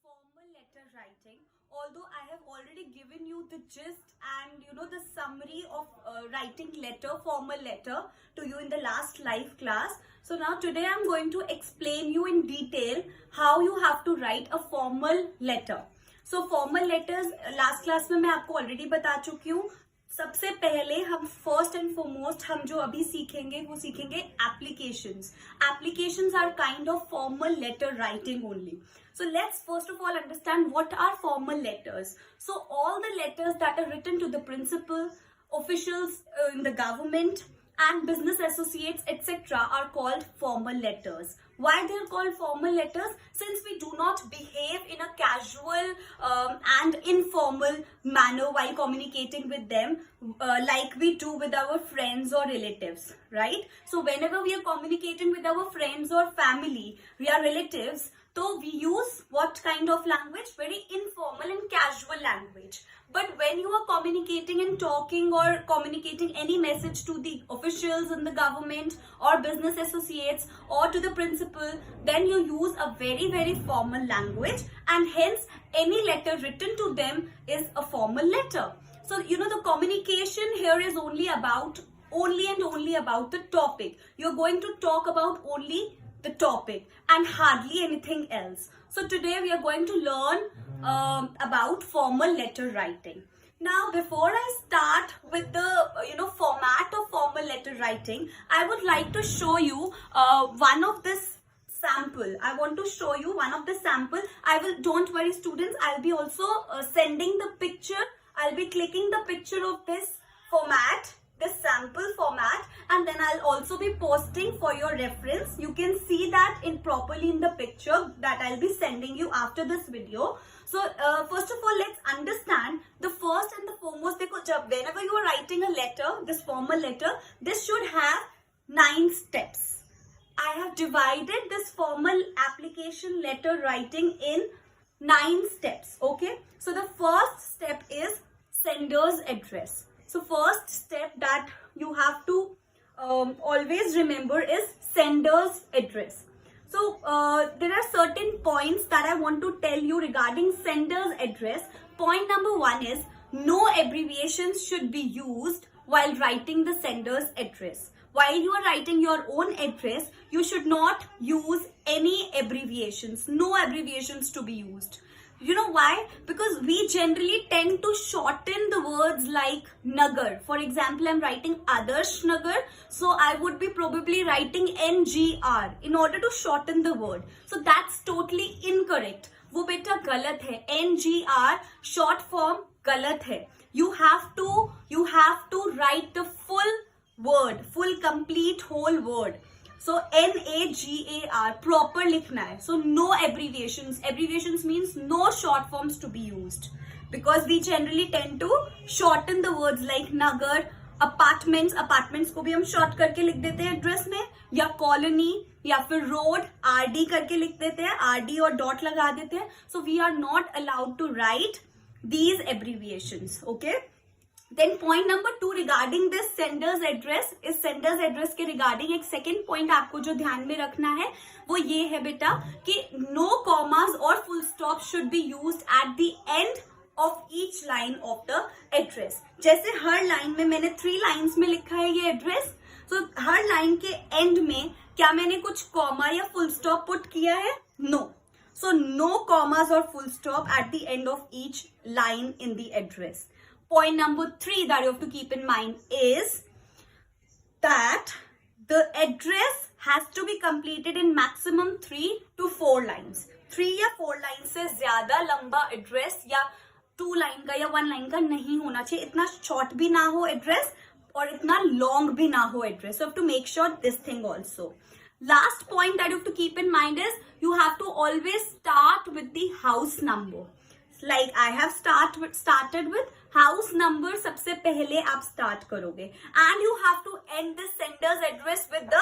formal letter writing. Although I have already given you the gist and the summary of writing formal letter to you in the last live class. So now today I'm going to explain you in detail how you have to write a formal letter. So formal letters last class में मैं आपको already बता चुकी हूँ. सबसे पहले हम first and foremost हम जो अभी सीखेंगे वो सीखेंगे applications. Applications are kind of formal letter writing only. So let's first of all understand what are formal letters. So all the letters that are written to the principal, officials in the government and business associates etc. are called formal letters. Why they are called formal letters? Since we do not behave in a casual and informal manner while communicating with them like we do with our friends or relatives, right? So whenever we are communicating with our friends or family, we are relatives, so we use what kind of language? Very informal and casual language. But when you are communicating and talking or communicating any message to the officials in the government or business associates or to the principal, then you use a very, very formal language, and hence any letter written to them is a formal letter. So, the communication here is only and only about the topic. You're going to talk about only the topic and hardly anything else. So today we are going to learn about formal letter writing. Now before I start with the format of formal letter writing, I would like to show you one of this sample. I want to show you one of the sample. Don't worry students, I'll be also sending the picture. I'll be clicking the picture of this format, this sample format, and then I'll also be posting for your reference. You can see that properly in the picture that I'll be sending you after this video. So first of all, let's understand the first and the foremost. Whenever you are writing a letter, this formal letter, this should have 9 steps. I have divided this formal application letter writing in 9 steps. Okay. So the first step is sender's address. So first step that you have to always remember is sender's address. So there are certain points that I want to tell you regarding sender's address. Point number 1 is no abbreviations should be used while writing the sender's address. While you are writing your own address, you should not use any abbreviations. No abbreviations to be used. You know why? Because we generally tend to shorten the words like Nagar. For example, I'm writing Adarsh Nagar, so I would be probably writing NGR in order to shorten the word. So that's totally incorrect. वो बेटा गलत है. NGR short form गलत है. You have to write the full word, full complete whole word. So NAGAR proper लिखना है. So no abbreviations. Abbreviations means no short forms to be used, because we generally tend to shorten the words like Nagar, apartments को भी हम short करके लिख देते हैं address में, या colony या फिर road RD करके लिख देते हैं, RD और dot लगा देते हैं. So we are not allowed to write these abbreviations. Okay. Then point number 2 regarding this sender's address, इस sender's address के regarding एक second point आपको जो ध्यान में रखना है वो ये है बेटा कि no commas or full stop should be used at the end of each line of the address. जैसे हर लाइन में मैंने 3 lines में लिखा है ये address, so हर line के end में क्या मैंने कुछ comma या full stop put किया है? No. So no commas or full stop at the end of each line in the address. Point number 3 that you have to keep in mind is that the address has to be completed in maximum 3 to 4 lines. 3 या 4 lines से ज्यादा लंबा address या 2 line का या 1 line का नहीं होना चाहिए. इतना short भी ना हो address और इतना long भी ना हो address. So you have to make sure this thing also. Last point that you have to keep in mind is you have to always start with the house number. Like I have started with house number. सबसे पहले आप start करोगे, and you have to end the sender's address with the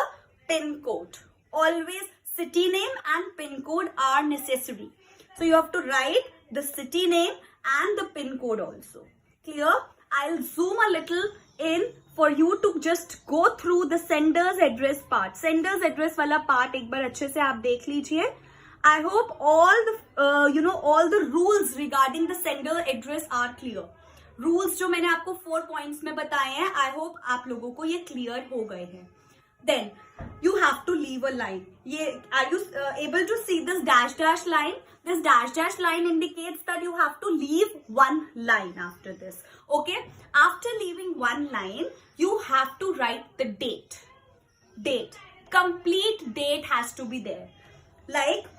pin code. Always city name and pin code are necessary. So you have to write the city name and the pin code also. Clear? I'll zoom a little in for you to just go through the sender's address part. Sender's address वाला part एक बार अच्छे से आप देख लीजिए. I hope all the all the rules regarding the sender address are clear. Rules जो मैंने आपको 4 पॉइंट्स में बताए हैं, आई होप आप लोगों को ये क्लियर हो गए हैं. Then you have to leave a line. ये are you able to see this dash dash line? This dash dash line indicates that you have to leave one line after this. Okay? After leaving one line, you have to write the date. Date. Complete date has to be there. Like,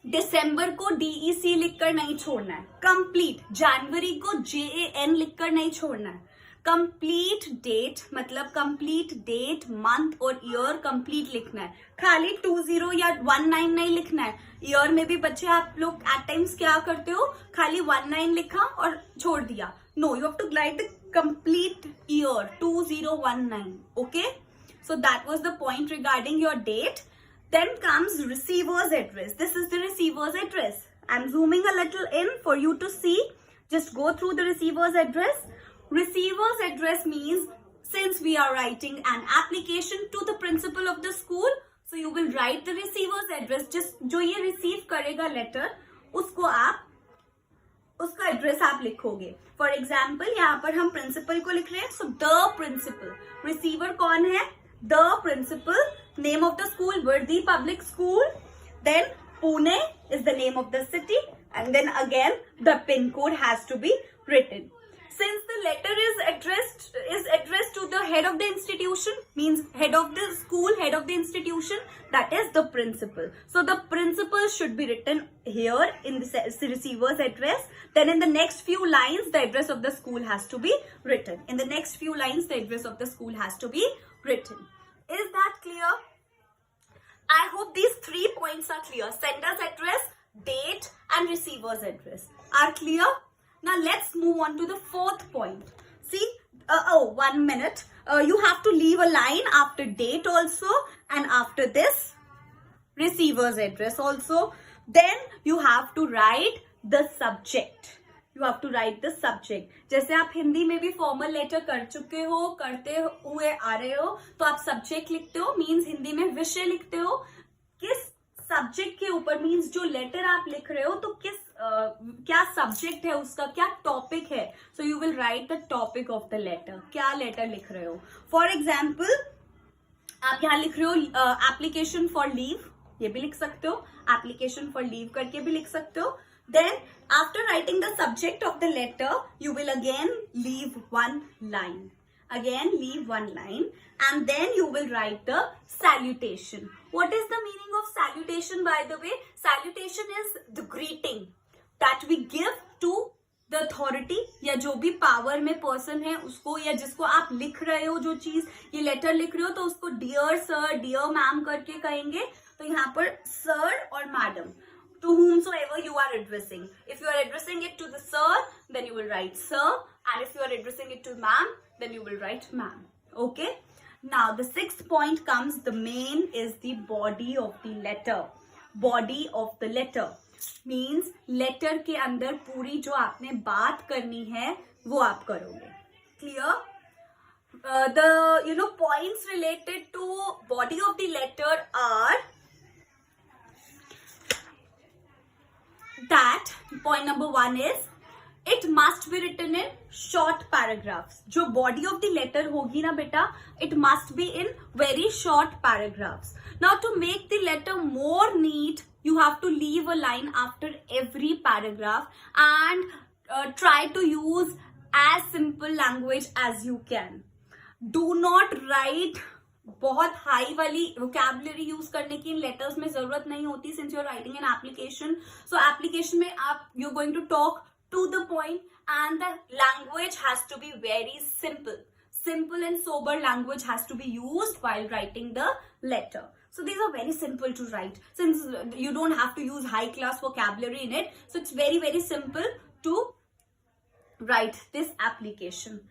दिसंबर को DEC लिखकर नहीं छोड़ना है. Complete. जनवरी को JAN लिखकर नहीं छोड़ना है. कंप्लीट डेट मतलब कंप्लीट डेट, मंथ और ईयर कंप्लीट लिखना है. खाली 20 या 19 नहीं लिखना है. ईयर में भी बच्चे आप लोग एट टाइम्स क्या करते हो, खाली 19 लिखा और छोड़ दिया. No, you have to write the complete year 2019. Okay, so that was the point regarding your date. Then comes receiver's address. This is the receiver's address. I'm zooming a little in for you to see. Just go through the receiver's address. Receiver's address means since we are writing an application to the principal of the school, so you will write the receiver's address. Just जो ये receive करेगा letter, उसको आप उसका address आप लिखोगे. For example यहाँ पर हम प्रिंसिपल को लिख रहे हैं. So the principal. रिसीवर कौन है? The principal. Name of the school, Verdi Public School. Then Pune is the name of the city, and then again the pin code has to be written. Since the letter is addressed to the head of the institution, means head of the school, head of the institution, that is the principal. So the principal should be written here in the receiver's address. Then in the next few lines, the address of the school has to be written. In the next few lines, the address of the school has to be written. Is that clear? I hope these 3 points are clear. Sender's address, date and receiver's address are clear. Now let's move on to the 4th point. See, 1 minute. You have to leave a line after date also, and after this receiver's address also. Then you have to write the subject. You have to write the subject. जैसे आप हिंदी में भी formal letter कर चुके हो, करते हुए आ रहे हो, तो आप सब्जेक्ट लिखते हो, मीन्स हिंदी में विषय लिखते हो. किस सब्जेक्ट के ऊपर, मीन्स जो लेटर आप लिख रहे हो, तो किस क्या सब्जेक्ट है उसका, क्या टॉपिक है. So you will write the topic of the letter. क्या लेटर लिख रहे हो. फॉर एग्जाम्पल आप यहाँ लिख रहे हो एप्लीकेशन फॉर लीव, ये भी लिख सकते हो. एप्लीकेशन फॉर लीव करके भी लिख सकते हो. Then after writing the subject of the letter, you will again leave one line. Again leave one line, and then you will write the salutation. What is the meaning of salutation, by the way? Salutation is the greeting that we give to the authority, या जो भी power में person है उसको, या जिसको आप लिख रहे हो, जो चीज ये लेटर लिख रहे हो, तो उसको डियर सर, डियर मैम करके कहेंगे. तो यहाँ पर सर और madam, to whomsoever you are addressing. If you are addressing it to the sir, then you will write sir, and if you are addressing it to ma'am, then you will write ma'am. Okay? Now the 6th point comes. The main is the body of the letter. Body of the letter means letter के अंदर पूरी जो आपने बात करनी है वो आप करोगे. Clear? The points related to body of the letter are that point number 1 is it must be written in short paragraphs. जो body of the letter होगी ना बेटा, it must be in very short paragraphs. Now to make the letter more neat, you have to leave a line after every paragraph and try to use as simple language as you can. Do not write बहुत high वाली vocabulary use करने की in letters में जरूरत नहीं होती, since you are writing an application. So application में आप you are going to talk to the point, and the language has to be very simple. Simple and sober language has to be used while writing the letter. So these are very simple to write, since you don't have to use high class vocabulary in it. So it's very, very simple to write this application.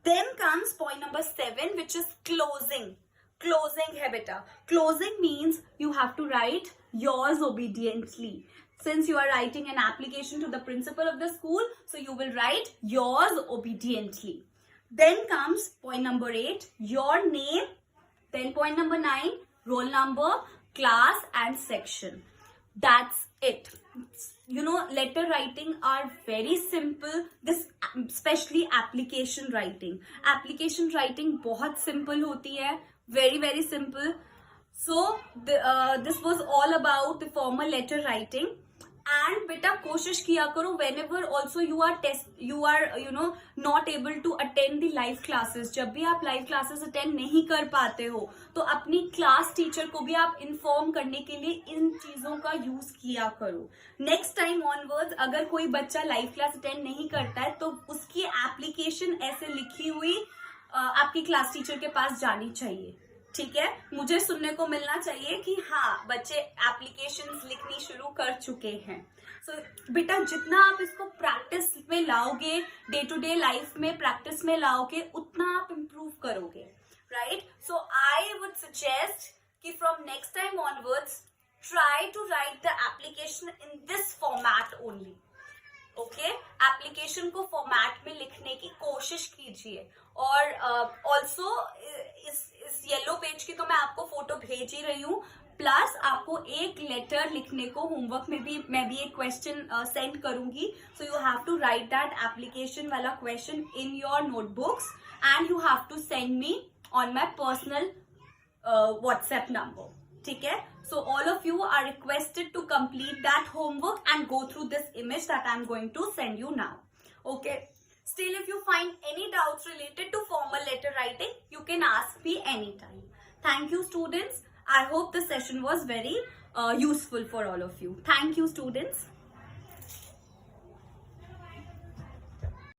Then comes point number 7, which is closing. Closing hai beta. Closing means you have to write yours obediently. Since you are writing an application to the principal of the school, so you will write yours obediently. Then comes point number 8, your name. Then point number 9, roll number, class and section. That's it. You know, letter writing are very simple. This especially application writing. Application writing बहुत simple होती है, very very simple. So this was all about the formal letter writing. And बेटा कोशिश किया करो whenever also you are you know not able to attend the live classes. जब भी आप live classes attend नहीं कर पाते हो तो अपनी क्लास टीचर को भी आप इन्फॉर्म करने के लिए इन चीजों का यूज किया करो. नेक्स्ट टाइम ऑनवर्ड्स अगर कोई बच्चा लाइव क्लास अटेंड नहीं करता है तो उसकी एप्लीकेशन ऐसे लिखी हुई आपकी क्लास टीचर के पास जानी चाहिए. ठीक है, मुझे सुनने को मिलना चाहिए कि हाँ बच्चे एप्लीकेशंस लिखनी शुरू कर चुके हैं. सो बेटा जितना आप इसको प्रैक्टिस में लाओगे, डे टू डे लाइफ में प्रैक्टिस में लाओगे, उतना आप इम्प्रूव करोगे. Right. So I would suggest कि from next time onwards try to write the application in this format only. Okay, application को फॉर्मेट में लिखने की कोशिश कीजिए. और ऑल्सो इस येलो पेज की तो मैं आपको फोटो भेज ही रही हूँ. प्लस आपको एक लेटर लिखने को होमवर्क में भी मैं भी एक क्वेश्चन सेंड करूंगी. So you have to write that application वाला question in your notebooks and you have to send me on my personal WhatsApp number. ठीक है. So all of you are requested to complete that homework and go through this image that I'm going to send you now. Okay. Still, if you find any doubts related to formal letter writing, you can ask me anytime. Thank you, students. I hope the session was very useful for all of you. Thank you, students.